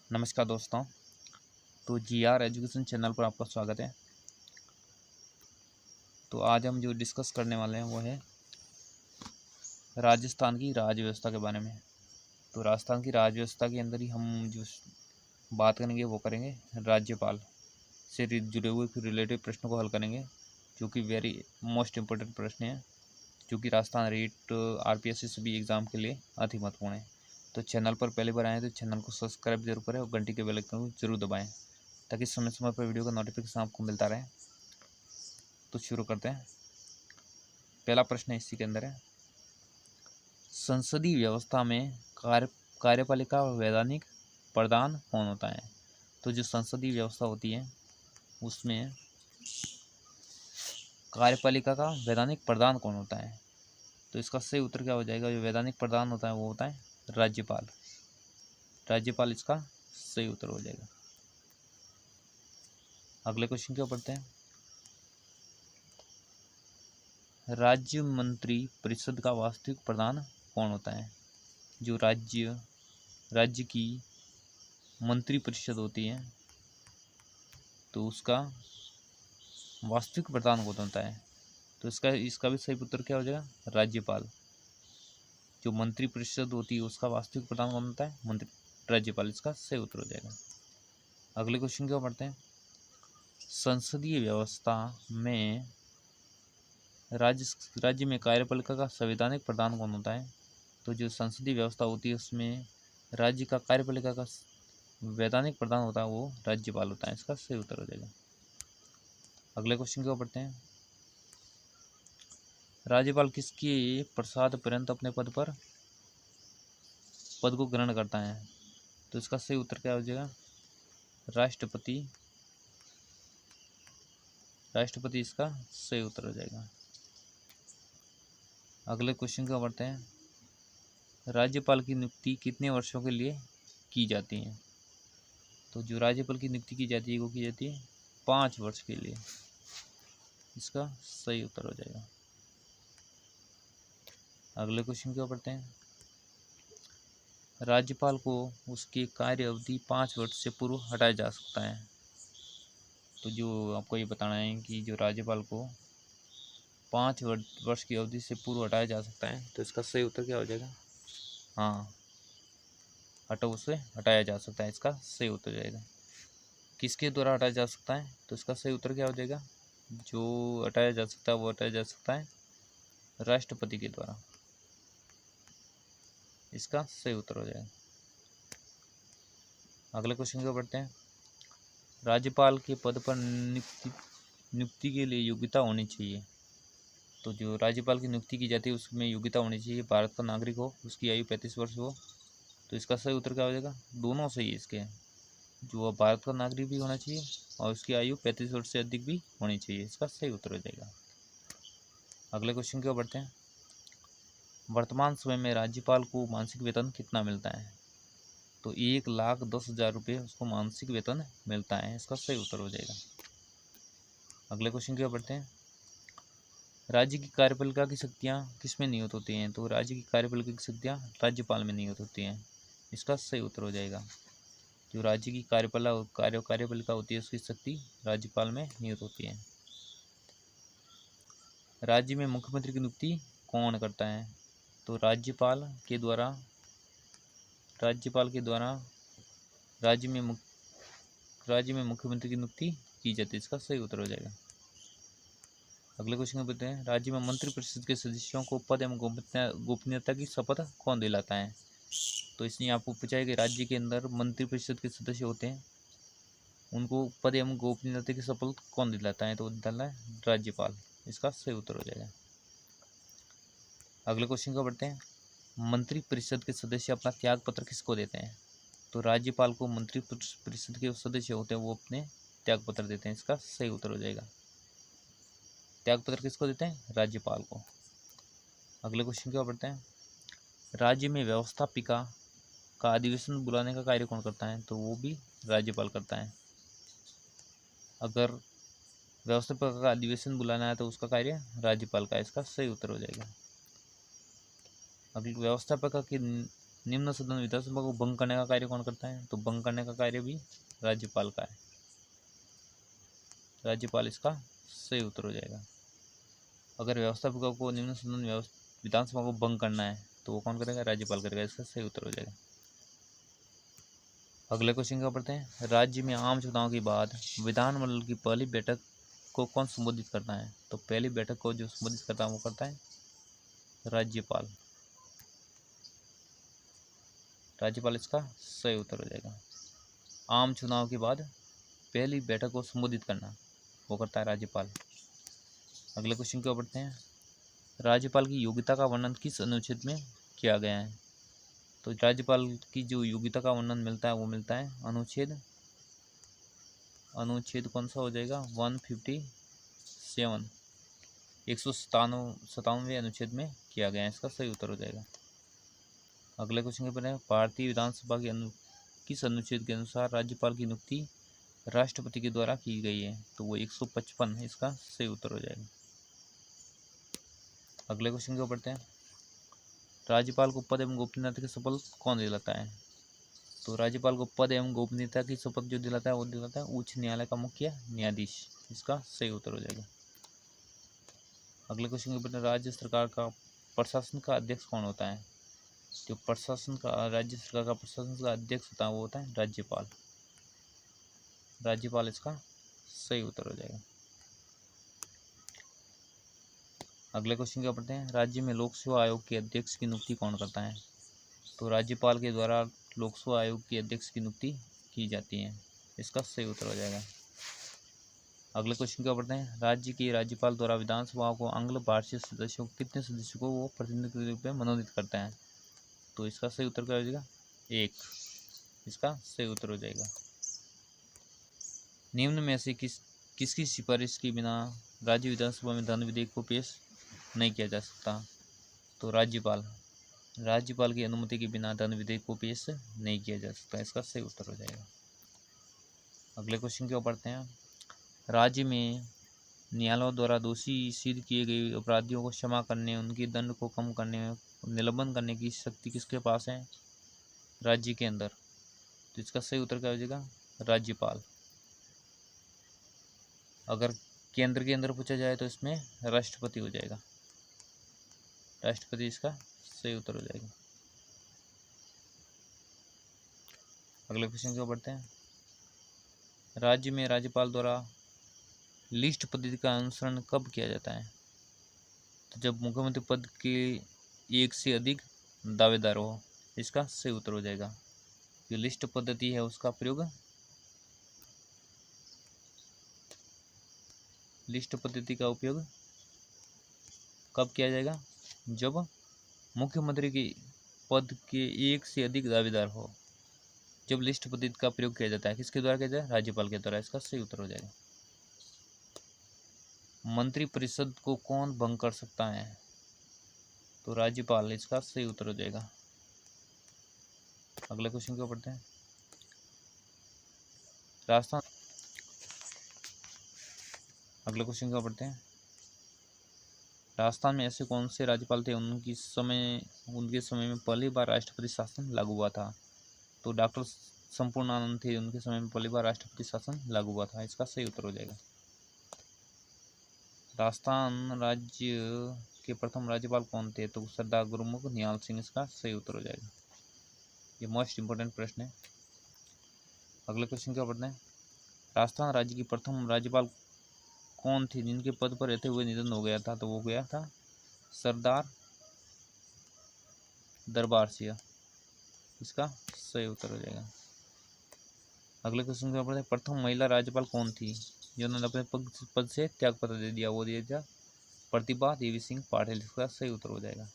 नमस्कार दोस्तों। तो GR एजुकेशन चैनल पर आपका स्वागत है। तो आज हम जो डिस्कस करने वाले हैं वो है राजस्थान की राज्य व्यवस्था के बारे में। तो राजस्थान की राज्य व्यवस्था के अंदर ही हम जो बात करेंगे वो करेंगे राज्यपाल से जुड़े हुए रिलेटिव प्रश्नों को हल करेंगे, जो कि वेरी मोस्ट इम्पोर्टेंट प्रश्न है, जो कि राजस्थान रेट RPSC सभी एग्ज़ाम के लिए अति महत्वपूर्ण है। तो चैनल पर पहली बार आए तो चैनल को सब्सक्राइब जरूर करें और घंटी के बेल आइकन को जरूर दबाएं, ताकि समय समय पर वीडियो का नोटिफिकेशन आपको मिलता रहे। तो शुरू करते हैं। पहला प्रश्न इसी के अंदर है, संसदीय व्यवस्था में कार्यपालिका और वैधानिक प्रधान कौन होता है? तो जो संसदीय व्यवस्था होती है उसमें कार्यपालिका का वैधानिक प्रधान कौन होता है? तो इसका सही उत्तर क्या हो जाएगा? जो वैधानिक प्रधान होता है वो होता है राज्यपाल। राज्यपाल इसका सही उत्तर हो जाएगा। अगले क्वेश्चन की ओर बढ़ते हैं। राज्य मंत्री परिषद का वास्तविक प्रधान कौन होता है? जो राज्य की मंत्री परिषद होती है तो उसका वास्तविक प्रधान कौन होता है? तो इसका भी सही उत्तर क्या हो जाएगा? राज्यपाल। जो मंत्री परिषद होती है उसका वास्तविक प्रधान कौन होता है? मंत्री राज्यपाल। इसका सही उत्तर हो जाएगा। अगले क्वेश्चन की ओर बढ़ते हैं। संसदीय व्यवस्था में राज्य में कार्यपालिका का संवैधानिक प्रधान कौन होता है? तो जो संसदीय व्यवस्था होती है उसमें राज्य का कार्यपालिका का वैधानिक प्रधान होता है वो राज्यपाल होता है। इसका सही उत्तर हो जाएगा। अगले क्वेश्चन की ओर बढ़ते हैं। राज्यपाल किसके प्रसाद पर्यंत अपने पद को ग्रहण करता है? तो इसका सही उत्तर क्या हो जाएगा? राष्ट्रपति। राष्ट्रपति इसका सही उत्तर हो जाएगा। अगले क्वेश्चन की ओर बढ़ते हैं। राज्यपाल की नियुक्ति कितने वर्षों के लिए की जाती है? तो जो राज्यपाल की नियुक्ति की जाती है वो की जाती है 5 वर्ष के लिए। इसका सही उत्तर हो जाएगा। अगले क्वेश्चन की ओर बढ़ते हैं। राज्यपाल को उसकी कार्य अवधि 5 वर्ष से पूर्व हटाया जा सकता है। तो जो आपको ये बताना है कि जो राज्यपाल को 5 वर्ष की अवधि से पूर्व हटाया जा सकता है, तो इसका सही उत्तर क्या हो जाएगा? हाँ, उसे हटाया जा सकता है। इसका सही उत्तर जाएगा। किसके द्वारा हटाया जा सकता है? तो इसका सही उत्तर क्या हो जाएगा? जो हटाया जा सकता है वो हटाया जा सकता है राष्ट्रपति के द्वारा। इसका सही उत्तर हो जाएगा। अगले क्वेश्चन को बढ़ते हैं। राज्यपाल के पद पर नियुक्ति के लिए योग्यता होनी चाहिए। तो जो राज्यपाल की नियुक्ति की जाती है उसमें योग्यता होनी चाहिए भारत का नागरिक हो, उसकी आयु 35 वर्ष हो। तो इसका सही उत्तर क्या हो जाएगा? दोनों सही है इसके। जो भारत का नागरिक भी होना चाहिए और उसकी आयु 35 वर्ष से अधिक भी होनी चाहिए। इसका सही उत्तर हो जाएगा। अगले क्वेश्चन की ओर बढ़ते हैं। वर्तमान समय में राज्यपाल को मासिक वेतन कितना मिलता है? तो 1,10,000 रुपये उसको मासिक वेतन मिलता है। इसका सही उत्तर हो जाएगा। अगले क्वेश्चन की ओर बढ़ते हैं। राज्य की कार्यपालिका की शक्तियाँ किस में नियुक्त होती हैं? तो राज्य की कार्यपालिका की शक्तियाँ राज्यपाल में नियुक्त होती हैं। इसका सही उत्तर हो जाएगा। जो राज्य की कार्यपालिका होती है उसकी शक्ति राज्यपाल में नियुक्त होती है। राज्य में मुख्यमंत्री की नियुक्ति कौन करता है? तो राज्यपाल के द्वारा राज्य में मुख्यमंत्री की नियुक्ति की जाती है। इसका सही उत्तर हो जाएगा। अगले क्वेश्चन बताते हैं। राज्य में मंत्री परिषद के सदस्यों को पद एवं गोपनीयता की शपथ कौन दिलाता है? तो इसलिए आपको पूछा है कि राज्य के अंदर मंत्री परिषद के सदस्य होते हैं, उनको पद एवं गोपनीयता की शपथ कौन दिलाता है? तो दिलाता है राज्यपाल। इसका सही उत्तर हो जाएगा। अगले क्वेश्चन को बढ़ते हैं। मंत्री परिषद के सदस्य अपना त्याग पत्र किसको देते हैं? तो राज्यपाल को मंत्री परिषद के सदस्य होते हैं वो अपने त्याग पत्र देते हैं। इसका सही उत्तर हो जाएगा। त्याग पत्र किसको देते हैं? राज्यपाल को। अगले क्वेश्चन की ओर बढ़ते हैं। राज्य में व्यवस्थापिका का अधिवेशन बुलाने का कार्य कौन करता है? तो वो भी राज्यपाल करता है। अगर व्यवस्थापिका का अधिवेशन बुलाना है तो उसका कार्य राज्यपाल का। इसका सही उत्तर हो जाएगा। अगली व्यवस्थापिका की निम्न सदन विधानसभा को भंग करने का कार्य कौन करता है? तो भंग करने का कार्य भी राज्यपाल का है। राज्यपाल इसका सही उत्तर हो जाएगा। अगर व्यवस्थापिका को निम्न सदन विधानसभा को भंग करना है तो वो कौन करेगा? राज्यपाल करेगा। इसका सही उत्तर हो जाएगा। अगले क्वेश्चन का पढ़ते हैं। राज्य में आम चुनाव के बाद विधानमंडल की पहली बैठक को कौन संबोधित करता है? तो पहली बैठक को जो संबोधित करता है वो करता है राज्यपाल। राज्यपाल इसका सही उत्तर हो जाएगा। आम चुनाव के बाद पहली बैठक को संबोधित करना वो करता है राज्यपाल। अगले क्वेश्चन को पढ़ते हैं। राज्यपाल की योग्यता का वर्णन किस अनुच्छेद में किया गया है? तो राज्यपाल की जो योग्यता का वर्णन मिलता है वो मिलता है अनुच्छेद कौन सा हो जाएगा? 157 197वें अनुच्छेद में किया गया है। इसका सही उत्तर हो जाएगा। अगले क्वेश्चन के पढ़ते हैं। भारतीय विधानसभा के किस अनुच्छेद के अनुसार राज्यपाल की नियुक्ति राष्ट्रपति के द्वारा की गई है? तो वो 155 इसका सही उत्तर हो जाएगा। अगले क्वेश्चन को पढ़ते हैं। राज्यपाल को पद एवं गोपनीयता की शपथ कौन दिलाता है? तो राज्यपाल को पद एवं गोपनीयता की शपथ जो दिलाता है वो दिलाता है उच्च न्यायालय का मुख्य न्यायाधीश। इसका सही उत्तर हो जाएगा। अगले क्वेश्चन के पढ़ते हैं। राज्य सरकार का प्रशासन का अध्यक्ष कौन होता है? जो प्रशासन का राज्य सरकार का प्रशासन का अध्यक्ष होता है वो होता है राज्यपाल। राज्यपाल इसका सही उत्तर हो जाएगा। अगले क्वेश्चन क्या पढ़ते हैं। राज्य में लोक सेवा आयोग के अध्यक्ष की नियुक्ति कौन करता है? तो राज्यपाल के द्वारा लोक सेवा आयोग के अध्यक्ष की नियुक्ति की जाती है। इसका सही उत्तर हो जाएगा। अगले क्वेश्चन क्या पढ़ते हैं। राज्य के राज्यपाल द्वारा विधानसभा को आंग्ल भाषीय सदस्यों कितने सदस्यों को वो प्रतिनिधि के रूप में मनोनीत करता है? तो इसका सही उत्तर क्या हो जाएगा? 1। इसका सही उत्तर हो जाएगा। निम्न में से किसकी सिफारिश के बिना राज्य विधानसभा में धन विधेयक को पेश नहीं किया जा सकता? तो राज्यपाल की अनुमति के बिना धन विधेयक को पेश नहीं किया जा सकता। इसका सही उत्तर हो जाएगा। अगले क्वेश्चन क्या पढ़ते हैं। राज्य में न्यायालयों द्वारा दोषी सिद्ध किए गए अपराधियों को क्षमा करने, उनके दंड को कम करने, निलंबन करने की शक्ति किसके पास है? राज्य के अंदर। तो इसका सही उत्तर क्या हो जाएगा? राज्यपाल। अगर केंद्र के अंदर पूछा जाए तो इसमें राष्ट्रपति हो जाएगा। राष्ट्रपति इसका सही उत्तर हो जाएगा। अगले क्वेश्चन को पढ़ते हैं। राज्य में राज्यपाल द्वारा लिस्ट पद्धति का अनुसरण कब किया जाता है? तो जब मुख्यमंत्री पद के एक से अधिक दावेदार हो। इसका सही उत्तर हो जाएगा। जो लिस्ट पद्धति है उसका प्रयोग लिस्ट पद्धति का उपयोग कब किया जाएगा? जब मुख्यमंत्री के पद के एक से अधिक दावेदार हो। जब लिस्ट पद्धति का प्रयोग किया जाता है किसके द्वारा किया जाता है? राज्यपाल के द्वारा। इसका सही उत्तर हो जाएगा। मंत्रिपरिषद को कौन भंग कर सकता है? तो राज्यपाल। इसका सही उत्तर हो जाएगा। अगले क्वेश्चन को पढ़ते हैं। राजस्थान। अगले क्वेश्चन को पढ़ते हैं। राजस्थान में ऐसे कौन से राज्यपाल थे उनके समय में पहली बार राष्ट्रपति शासन लागू हुआ था? तो डॉक्टर संपूर्णानंद थे, उनके समय में पहली बार राष्ट्रपति शासन लागू हुआ था। इसका सही उत्तर हो जाएगा। राजस्थान राज्य के प्रथम राज्यपाल कौन थे? तो सरदार गुरुमुख निहाल सिंह। इसका सही उत्तर हो जाएगा। ये मोस्ट इंपोर्टेंट प्रश्न है। अगले क्वेश्चन क्या पढ़ते हैं। राजस्थान राज्य की प्रथम राज्यपाल कौन थी जिनके पद पर रहते हुए निधन हो गया था? तो वो गया था सरदार दरबार सिंह। इसका सही उत्तर हो जाएगा। अगले क्वेश्चन क्या पढ़ते हैं। प्रथम महिला राज्यपाल कौन थी जिन्होंने अपने पद से त्यागपत्र दे दिया? वो दिया था प्रतिभा देवी सिंह पाटिल। इसका सही उत्तर हो जाएगा।